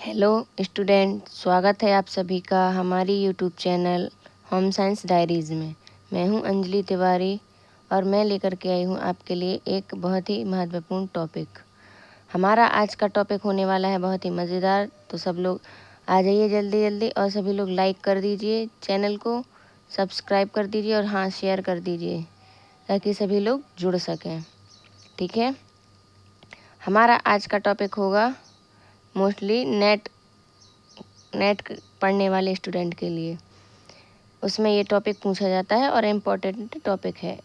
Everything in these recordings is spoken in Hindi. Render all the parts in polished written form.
हेलो स्टूडेंट, स्वागत है आप सभी का हमारी YouTube channel home science diaries में। मैं हूं अंजलि तिवारी और मैं लेकर के आई हूं आपके लिए एक बहुत ही महत्वपूर्ण टॉपिक। हमारा आज का टॉपिक होने वाला है बहुत ही मज़ेदार। तो सब लोग आ जाइए जल्दी जल्दी और सभी लोग लाइक कर दीजिए, चैनल को सब्सक्राइब कर दीजिए और हाँ शेयर कर दीजिए ताकि सभी लोग जुड़ सकें। ठीक है, हमारा आज का टॉपिक होगा मोस्टली नेट पढ़ने वाले स्टूडेंट के लिए। उसमें ये टॉपिक पूछा जाता है और इम्पोर्टेंट टॉपिक है।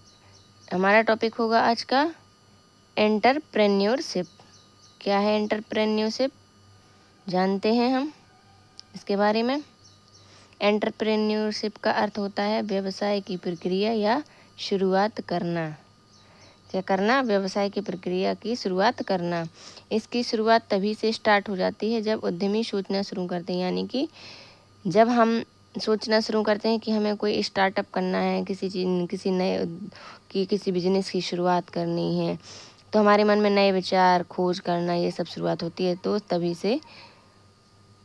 हमारा टॉपिक होगा आज का एंटरप्रेन्योरशिप। क्या है एंटरप्रेन्योरशिप, जानते हैं हम इसके बारे में। एंटरप्रेन्योरशिप का अर्थ होता है व्यवसाय की प्रक्रिया या शुरुआत करना। क्या करना? व्यवसाय की प्रक्रिया की शुरुआत करना। इसकी शुरुआत तभी से स्टार्ट हो जाती है जब उद्यमी सोचना शुरू करते हैं, यानी कि जब हम सोचना शुरू करते हैं कि हमें कोई स्टार्टअप करना है, किसी नए की किसी बिजनेस की शुरुआत करनी है, तो हमारे मन में नए विचार खोज करना ये सब शुरुआत होती है। तो तभी से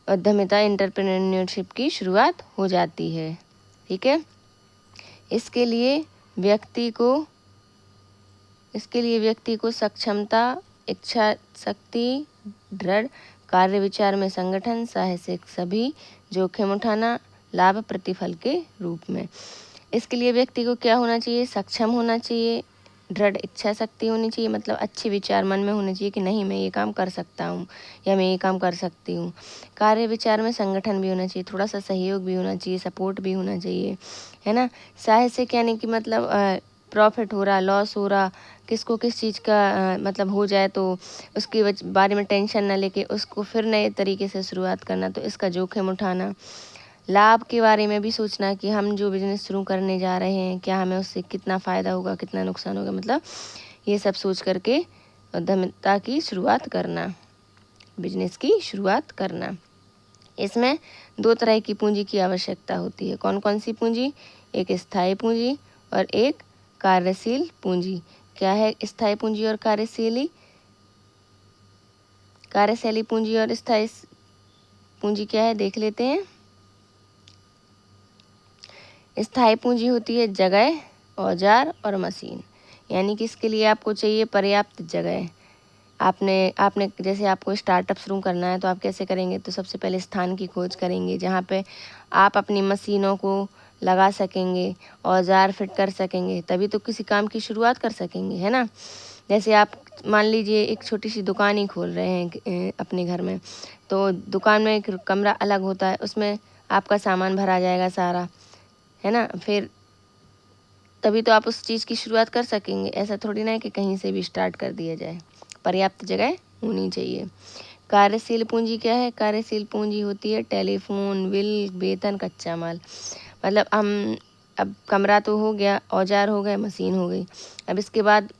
उद्यमिता एंटरप्रेन्योरशिप की शुरुआत हो जाती है। ठीक है, इसके लिए व्यक्ति को सक्षमता, इच्छा शक्ति, दृढ़ कार्य विचार में संगठन, साहसिक सभी जोखिम उठाना, लाभ प्रतिफल के रूप में। इसके लिए व्यक्ति को क्या होना चाहिए? सक्षम होना चाहिए, दृढ़ इच्छा शक्ति होनी चाहिए, मतलब अच्छे विचार मन में होने चाहिए कि नहीं मैं ये काम कर सकता हूँ या मैं ये काम कर सकती हूँ। कार्य विचार में संगठन भी होना चाहिए, थोड़ा सा सहयोग भी होना चाहिए, सपोर्ट भी होना चाहिए, है ना। साहसिक यानी कि मतलब प्रॉफिट हो रहा, लॉस हो रहा, किसको किस चीज़ का मतलब हो जाए तो उसके बारे में टेंशन ना लेके उसको फिर नए तरीके से शुरुआत करना, तो इसका जोखिम उठाना। लाभ के बारे में भी सोचना कि हम जो बिज़नेस शुरू करने जा रहे हैं क्या हमें उससे कितना फ़ायदा होगा, कितना नुकसान होगा, मतलब ये सब सोच करके उद्यमिता की शुरुआत करना, बिजनेस की शुरुआत करना। इसमें दो तरह की पूंजी की आवश्यकता होती है। कौन कौन सी पूंजी? एक स्थायी पूंजी और एक कार्यशील पूंजी। क्या है स्थायी पूंजी और कार्यशीली पूंजी और स्थायी पूंजी क्या है, देख लेते हैं। स्थायी पूंजी होती है जगह, औजार और मशीन, यानी कि इसके लिए आपको चाहिए पर्याप्त जगह। आपने जैसे आपको स्टार्टअप शुरू करना है तो आप कैसे करेंगे? तो सबसे पहले स्थान की खोज करेंगे जहाँ पे आप अपनी मशीनों को लगा सकेंगे, औजार फिट कर सकेंगे, तभी तो किसी काम की शुरुआत कर सकेंगे, है ना। जैसे आप मान लीजिए एक छोटी सी दुकान ही खोल रहे हैं अपने घर में, तो दुकान में एक कमरा अलग होता है, उसमें आपका सामान भरा जाएगा सारा, है ना। फिर तभी तो आप उस चीज़ की शुरुआत कर सकेंगे। ऐसा थोड़ी ना है कि कहीं से भी स्टार्ट कर दिया जाए, पर्याप्त जगह होनी चाहिए। कार्यशील पूंजी क्या है? कार्यशील पूंजी होती है टेलीफोन बिल, वेतन, कच्चा माल। मतलब हम अब कमरा तो हो गया, औजार हो गए, मशीन हो गई, अब इसके बाद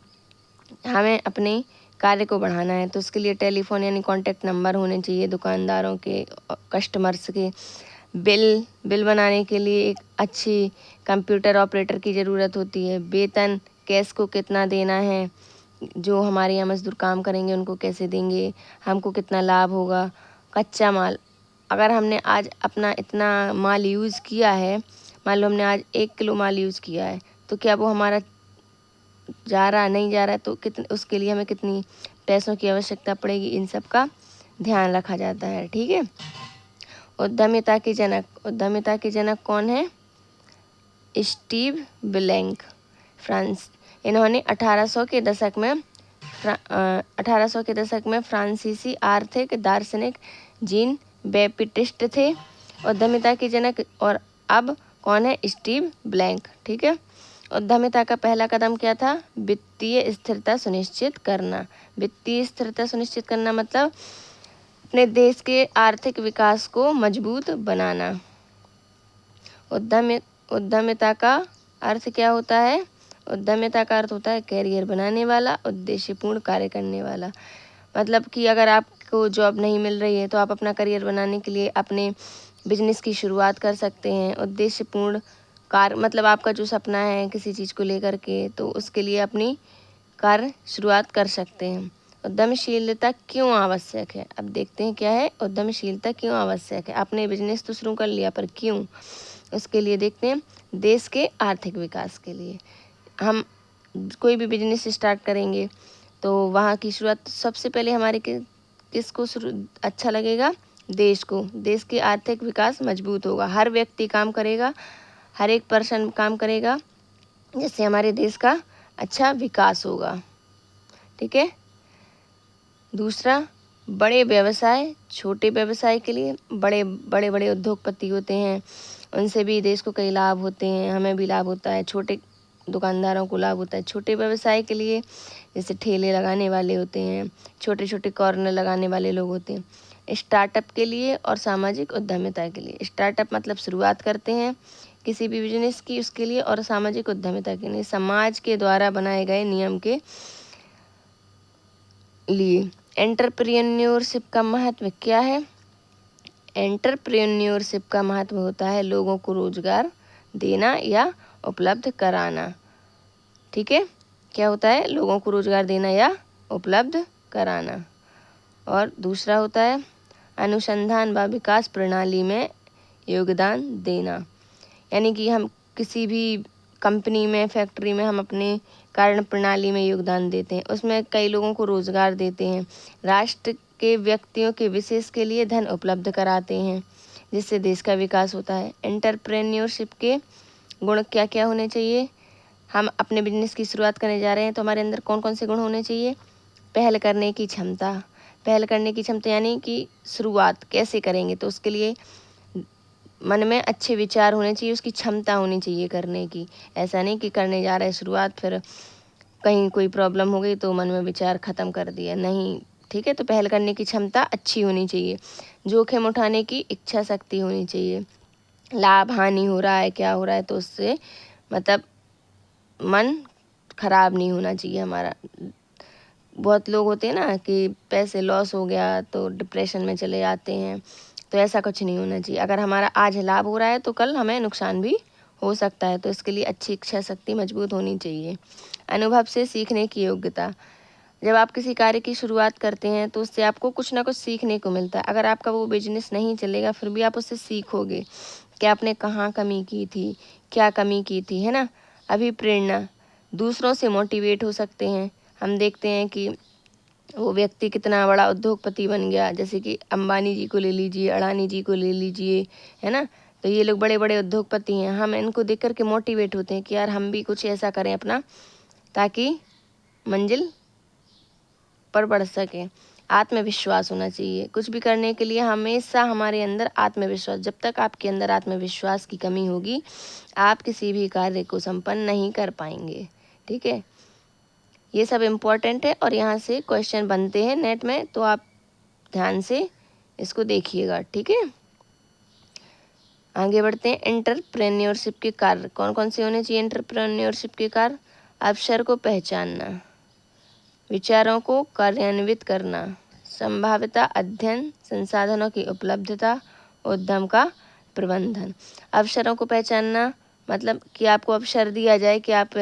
हमें अपने कार्य को बढ़ाना है तो उसके लिए टेलीफोन यानी कॉन्टैक्ट नंबर होने चाहिए दुकानदारों के, कस्टमर्स के। बिल बनाने के लिए एक अच्छी कंप्यूटर ऑपरेटर की ज़रूरत होती है। वेतन, कैश को कितना देना है, जो हमारे यहाँ मजदूर काम करेंगे उनको कैसे देंगे, हमको कितना लाभ होगा। कच्चा माल, अगर हमने आज अपना इतना माल यूज़ किया है, मान लो हमने आज 1 किलो माल यूज़ किया है, तो क्या वो हमारा जा रहा नहीं जा रहा है, तो उसके लिए हमें कितनी पैसों की आवश्यकता पड़ेगी, इन सब का ध्यान रखा जाता है। ठीक है, उद्यमिता के जनक कौन है? Steve blank, France. इन्होंने 1800 के दशक में फ्रांसीसी आर्थिक दार्शनिक जीन बैप्टिस्ट थे उद्यमिता के जनक। और अब कौन है? Steve blank. ठीक है, उद्यमिता का पहला कदम क्या था? वित्तीय स्थिरता सुनिश्चित करना। वित्तीय स्थिरता सुनिश्चित करना मतलब अपने देश के आर्थिक विकास को मजबूत बनाना। उद्यमिता का अर्थ क्या होता है? उद्यमिता का अर्थ होता है कैरियर बनाने वाला, उद्देश्यपूर्ण कार्य करने वाला। मतलब कि अगर आपको जॉब नहीं मिल रही है तो आप अपना करियर बनाने के लिए अपने बिजनेस की शुरुआत कर सकते हैं। उद्देश्यपूर्ण कार्य मतलब आपका जो सपना है किसी चीज़ को लेकर के, तो उसके लिए अपनी कार्य शुरुआत कर सकते हैं। उद्यमशीलता क्यों आवश्यक है। अब देखते हैं क्या है उद्यमशीलता क्यों आवश्यक है। आपने बिजनेस तो शुरू कर लिया पर क्यों, उसके लिए देखते हैं। देश के आर्थिक विकास के लिए। हम कोई भी बिजनेस स्टार्ट करेंगे तो वहाँ की शुरुआत सबसे पहले हमारे किसको अच्छा लगेगा, देश को। देश के आर्थिक विकास मजबूत होगा, हर व्यक्ति काम करेगा, हर एक पर्सन काम करेगा, जिससे हमारे देश का अच्छा विकास होगा। ठीक है। दूसरा, बड़े व्यवसाय छोटे व्यवसाय के लिए। बड़े बड़े बड़े उद्योगपति होते हैं, उनसे भी देश को कई लाभ होते हैं, हमें भी लाभ होता है, छोटे दुकानदारों को लाभ होता है। छोटे व्यवसाय के लिए जैसे ठेले लगाने वाले होते हैं, छोटे छोटे कॉर्नर लगाने वाले लोग होते हैं। स्टार्टअप के लिए और सामाजिक उद्यमिता के लिए। स्टार्टअप मतलब शुरुआत करते हैं किसी भी बिजनेस की, उसके लिए। और सामाजिक उद्यमिता के लिए समाज के द्वारा बनाए गए नियम के लिए। एंटरप्रेन्योरशिप का महत्व क्या है। एंटरप्रेन्योरशिप का महत्व होता है लोगों को रोजगार देना या उपलब्ध कराना। ठीक है, क्या होता है, लोगों को रोजगार देना या उपलब्ध कराना। और दूसरा होता है अनुसंधान व विकास प्रणाली में योगदान देना। यानी कि हम किसी भी कंपनी में, फैक्ट्री में हम अपने कार्य प्रणाली में योगदान देते हैं, उसमें कई लोगों को रोजगार देते हैं, राष्ट्र के व्यक्तियों के विशेष के लिए धन उपलब्ध कराते हैं, जिससे देश का विकास होता है। एंटरप्रेन्योरशिप के गुण क्या क्या होने चाहिए। हम अपने बिजनेस की शुरुआत करने जा रहे हैं तो हमारे अंदर कौन कौन से गुण होने चाहिए। पहल करने की क्षमता। पहल करने की क्षमता यानी कि शुरुआत कैसे करेंगे, तो उसके लिए मन में अच्छे विचार होने चाहिए, उसकी क्षमता होनी चाहिए करने की। ऐसा नहीं कि करने जा रहे हैं शुरुआत, फिर कहीं कोई प्रॉब्लम हो गई तो मन में विचार ख़त्म कर दिया, नहीं। ठीक है, तो पहल करने की क्षमता अच्छी होनी चाहिए। जोखिम उठाने की इच्छा शक्ति होनी चाहिए। लाभ हानि हो रहा है, क्या हो रहा है, तो उससे मतलब मन खराब नहीं होना चाहिए हमारा। बहुत लोग होते हैं ना कि पैसे लॉस हो गया तो डिप्रेशन में चले जाते हैं, तो ऐसा कुछ नहीं होना चाहिए। अगर हमारा आज लाभ हो रहा है तो कल हमें नुकसान भी हो सकता है, तो इसके लिए अच्छी इच्छा शक्ति मजबूत होनी चाहिए। अनुभव से सीखने की योग्यता। जब आप किसी कार्य की शुरुआत करते हैं तो उससे आपको कुछ ना कुछ सीखने को मिलता है। अगर आपका वो बिजनेस नहीं चलेगा फिर भी आप उससे सीखोगे कि आपने कहाँ कमी की थी, क्या कमी की थी, है ना। अभिप्रेरणा, दूसरों से मोटिवेट हो सकते हैं। हम देखते हैं कि वो व्यक्ति कितना बड़ा उद्योगपति बन गया, जैसे कि अंबानी जी को ले लीजिए, अडानी जी को ले लीजिए, है ना। तो ये लोग बड़े बड़े उद्योगपति हैं, हम इनको देख कर के मोटिवेट होते हैं कि यार हम भी कुछ ऐसा करें अपना, ताकि मंजिल पर बढ़ सके। आत्मविश्वास होना चाहिए। कुछ भी करने के लिए हमेशा हमारे अंदर आत्मविश्वास, जब तक आपके अंदर आत्मविश्वास की कमी होगी आप किसी भी कार्य को संपन्न नहीं कर पाएंगे। ठीक है, ये सब इम्पोर्टेंट है और यहाँ से क्वेश्चन बनते हैं नेट में, तो आप ध्यान से इसको देखिएगा। ठीक है, आगे बढ़ते हैं। एंटरप्रेन्योरशिप के कार्य कौन कौन से होने चाहिए। एंटरप्रेन्योरशिप के कार्य अवसर को पहचानना, विचारों को कार्यान्वित करना, संभाव्यता अध्ययन, संसाधनों की उपलब्धता, उद्यम का प्रबंधन। अवसरों को पहचानना मतलब कि आपको अवसर दिया जाए कि आप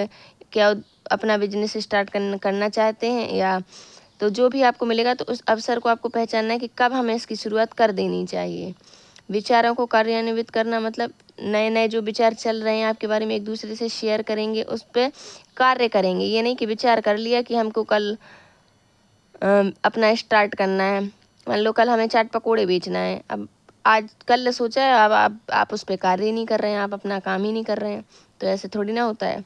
क्या अपना बिजनेस स्टार्ट करना चाहते हैं, या तो जो भी आपको मिलेगा तो उस अवसर को आपको पहचानना है कि कब हमें इसकी शुरुआत कर देनी चाहिए। विचारों को कार्यान्वित करना मतलब नए नए जो विचार चल रहे हैं आपके बारे में एक दूसरे से शेयर करेंगे, उस पर कार्य करेंगे। ये नहीं कि विचार कर लिया कि हमको कल अपना स्टार्ट करना है, मान लो कल हमें चाट पकोड़े बेचना है, अब आज कल सोचा है, अब आप उस पर कार्य ही नहीं कर रहे हैं, आप अपना काम ही नहीं कर रहे हैं, तो ऐसे थोड़ी ना होता है।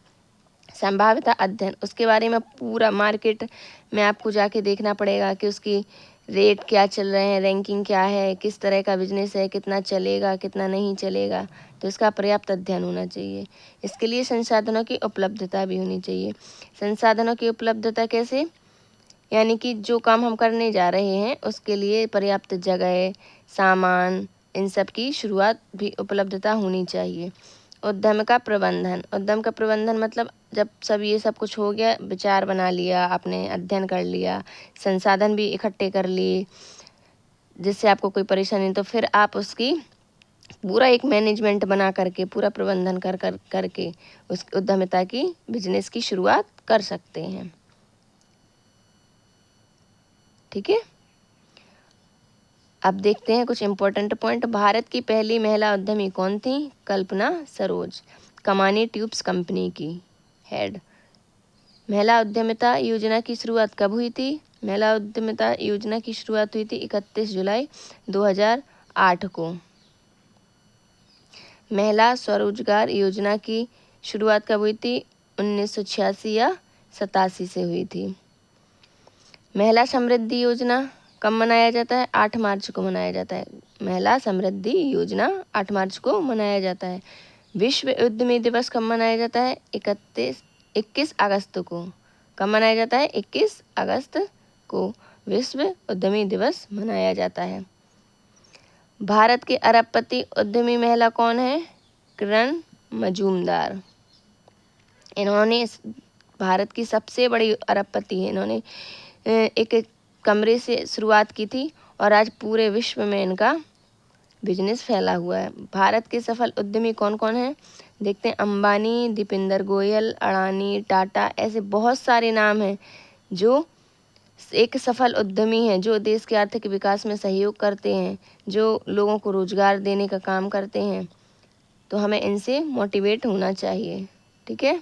संभाव्यता अध्ययन, उसके बारे में पूरा मार्केट में आपको जाके देखना पड़ेगा कि उसकी रेट क्या चल रहे हैं, रैंकिंग क्या है, किस तरह का बिजनेस है, कितना चलेगा कितना नहीं चलेगा, तो इसका पर्याप्त अध्ययन होना चाहिए। इसके लिए संसाधनों की उपलब्धता भी होनी चाहिए। संसाधनों की उपलब्धता कैसे, यानी कि जो काम हम करने जा रहे हैं उसके लिए पर्याप्त जगह, सामान, इन सब की शुरुआत भी उपलब्धता होनी चाहिए। उद्यम का प्रबंधन, उद्यम का प्रबंधन मतलब जब सब ये सब कुछ हो गया, विचार बना लिया आपने, अध्ययन कर लिया, संसाधन भी इकट्ठे कर लिए जिससे आपको कोई परेशानी नहीं, तो फिर आप उसकी पूरा एक मैनेजमेंट बना करके, पूरा प्रबंधन करके उस उद्यमिता की, बिजनेस की शुरुआत कर सकते हैं। ठीक है। अब देखते हैं कुछ इम्पोर्टेंट पॉइंट। भारत की पहली महिला उद्यमी कौन थी? कल्पना सरोज, कमानी ट्यूब्स कंपनी की हेड। महिला उद्यमिता योजना की शुरुआत कब हुई थी? महिला उद्यमिता योजना की शुरुआत हुई थी 31 जुलाई 2008 को। महिला स्वरोजगार योजना की शुरुआत कब हुई थी? 1986 या 87 से हुई थी। महिला समृद्धि योजना कब मनाया जाता है? 8 मार्च को मनाया जाता है। महिला समृद्धि योजना 8 मार्च को मनाया जाता है। विश्व उद्यमी दिवस कब मनाया जाता है? 21 अगस्त को। कब मनाया जाता है? 21 अगस्त को विश्व उद्यमी दिवस मनाया जाता है। भारत के अरबपति उद्यमी महिला कौन है? किरण मजूमदार। इन्होंने भारत की सबसे बड़ी अरबपति है। इन्होंने एक कमरे से शुरुआत की थी और आज पूरे विश्व में इनका बिजनेस फैला हुआ है। भारत के सफल उद्यमी कौन कौन हैं? देखते हैं। अंबानी, दीपेंद्र गोयल, अडानी, टाटा, ऐसे बहुत सारे नाम हैं जो एक सफल उद्यमी हैं, जो देश के आर्थिक विकास में सहयोग करते हैं, जो लोगों को रोजगार देने का काम करते हैं। तो हमें इनसे मोटिवेट होना चाहिए, ठीक है।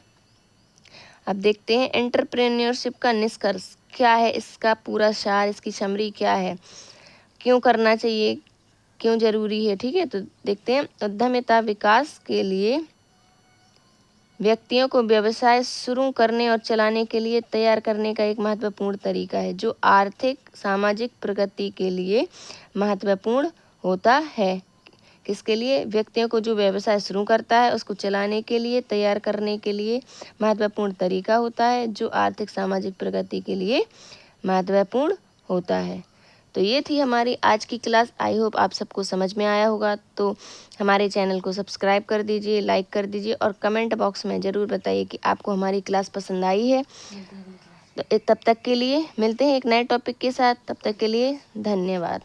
अब देखते हैं एंटरप्रेन्योरशिप का निष्कर्ष क्या है, इसका पूरा सार, इसकी समरी क्या है, क्यों करना चाहिए, क्यों जरूरी है, ठीक है। तो देखते हैं। उद्यमिता विकास के लिए व्यक्तियों को व्यवसाय शुरू करने और चलाने के लिए तैयार करने का एक महत्वपूर्ण तरीका है, जो आर्थिक सामाजिक प्रगति के लिए महत्वपूर्ण होता है। किसके लिए? व्यक्तियों को जो व्यवसाय शुरू करता है उसको चलाने के लिए, तैयार करने के लिए महत्वपूर्ण तरीका होता है, जो आर्थिक सामाजिक प्रगति के लिए महत्वपूर्ण होता है। तो ये थी हमारी आज की क्लास। आई होप आप सबको समझ में आया होगा। तो हमारे चैनल को सब्सक्राइब कर दीजिए, लाइक कर दीजिए और कमेंट बॉक्स में ज़रूर बताइए कि आपको हमारी क्लास पसंद आई है। तो तब तक के लिए मिलते हैं एक नए टॉपिक के साथ। तब तक के लिए धन्यवाद।